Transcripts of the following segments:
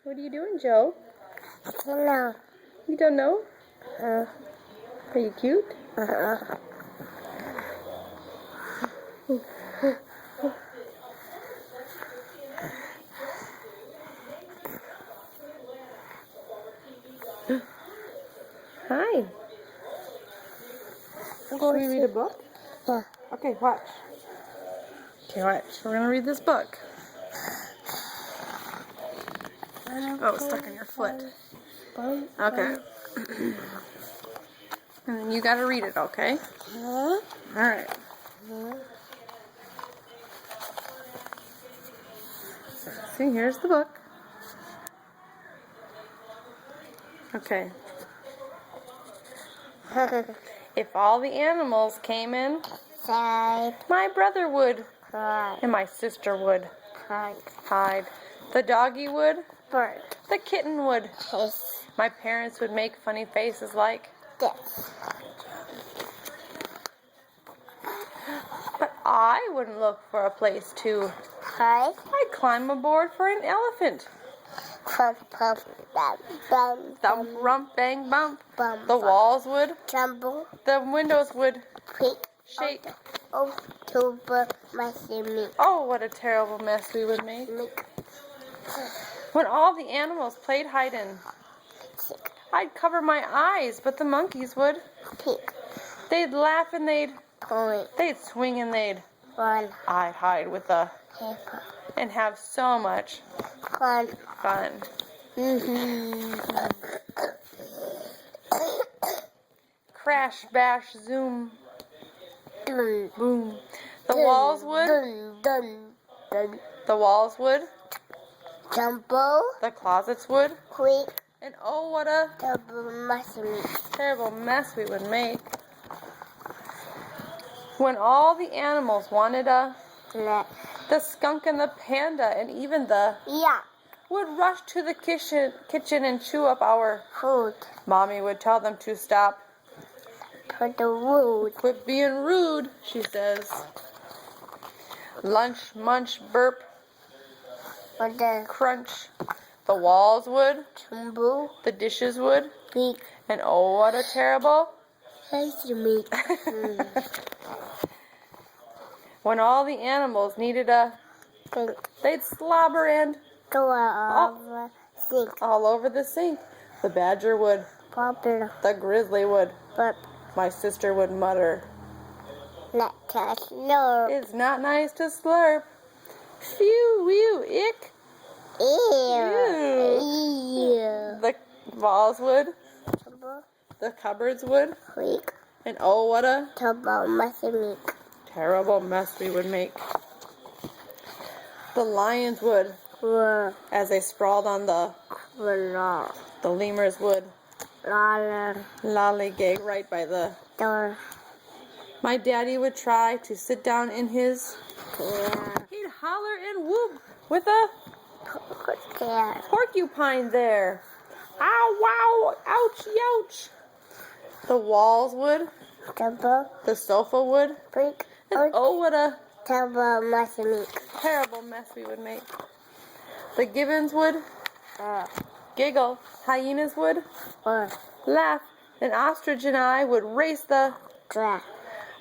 What are you doing, Joe? Hello. You don't know? Are you cute? Hi. Should we read a book? Yeah. Okay, watch. Okay, watch. We're going to read this book. Oh, it's stuck in your foot. Okay. And then you got to read it, okay? All right. See, here's the book. Okay. If all the animals came in, my brother would, and my sister would hide. The doggy would, the kitten would. My parents would make funny faces like this. But I wouldn't look for a place to hide. I'd climb aboard for an elephant. Thump, rump, bang, bump. The walls would tremble. The windows would creak, shake. Oh, what a terrible mess we would make. When all the animals played hide and I'd cover my eyes, but the monkeys would. They'd laugh and they'd swing and they'd run. I'd hide with the and have so much fun. Crash, bash, zoom, boom. The walls would jumble. The closets would creak. And oh, what a terrible mess we would make. When all the animals wanted the skunk and the panda and even the would rush to the kitchen and chew up our food. Mommy would tell them to stop. Quit being rude, she says. Lunch, munch, burp, crunch. The walls would tremble. The dishes would creak. And oh, what a terrible When all the animals needed they'd slobber and go all over the sink. The badger would the grizzly would burp. My sister would mutter, not to slurp. It's not nice to slurp. Phew, whew, ick. Ew. The walls would the cupboards would creak. And oh, what a terrible mess we would make. The lions would as they sprawled on the lemurs would lollygag right by the door. My daddy would try to sit down in his He'd holler and whoop with a porcupine there. Ow, wow, ouch, youch. The walls would the sofa would break. And oh, what a terrible mess we would make. The gibbons would giggle. Hyenas would laugh. An ostrich and I would race the track.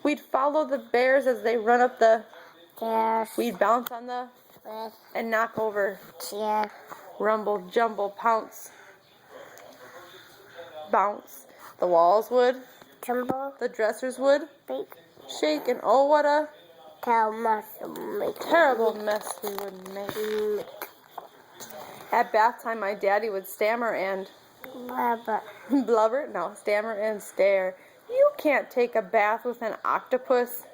We'd follow the bears as they run up the stairs. We'd bounce on the and knock over chair. Rumble, jumble, pounce, bounce. The walls would tremble. The dressers would shake. And oh, what a terrible mess we would make. At bath time, my daddy would stammer and blubber? No, stammer and stare. You can't take a bath with an octopus.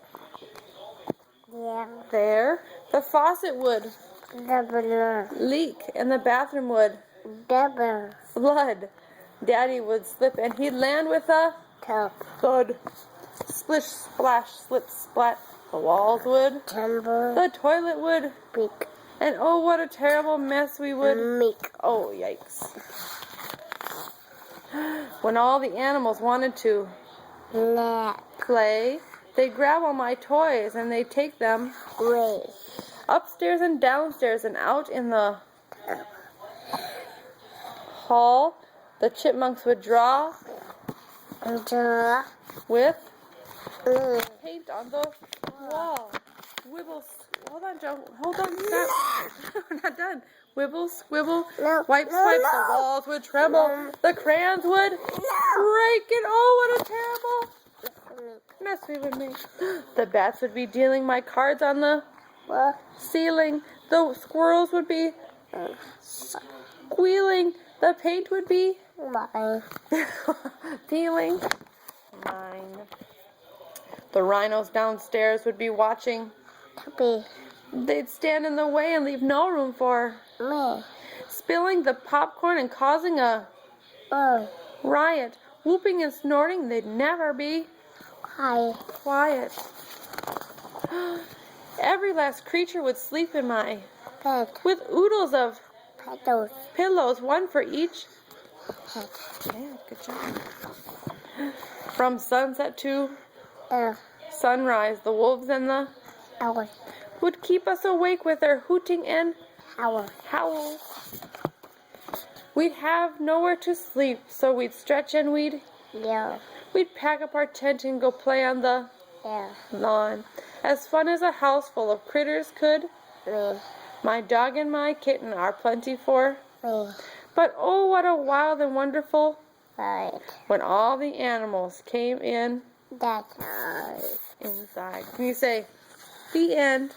There. The faucet would leak and the bathroom would flood. Daddy would slip and he'd land with a thud. Splish, splash, slip, splat. The walls would tremble. The toilet would creak. And oh, what a terrible mess we would make. Oh, yikes. When all the animals wanted to play, they'd grab all my toys and they'd take them upstairs and downstairs and out in the hall, the chipmunks would draw with paint on the wall. Wibble, hold on, Joe. Hold on, stop. We're not done. Wibble, squibble, wipe, swipe. The walls would tremble. The crayons would break. And oh, what a terrible mess we would make. The bats would be dealing my cards on the ceiling. The squirrels would be squealing. The paint would be peeling. Mine. The rhinos downstairs would be watching. They'd stand in the way and leave no room for me. Spilling the popcorn and causing a riot. Whooping and snorting, they'd never be quiet. Every last creature would sleep in my bed with oodles of pillows, one for each head. Yeah, good job. From sunset to sunrise, the wolves and the owls would keep us awake with their hooting and howls. We'd have nowhere to sleep, so we'd stretch and we'd pack up our tent and go play on the lawn. As fun as a house full of critters could. My dog and my kitten are plenty for. But oh, what a wild and wonderful when all the animals came in inside. Can you say, the end?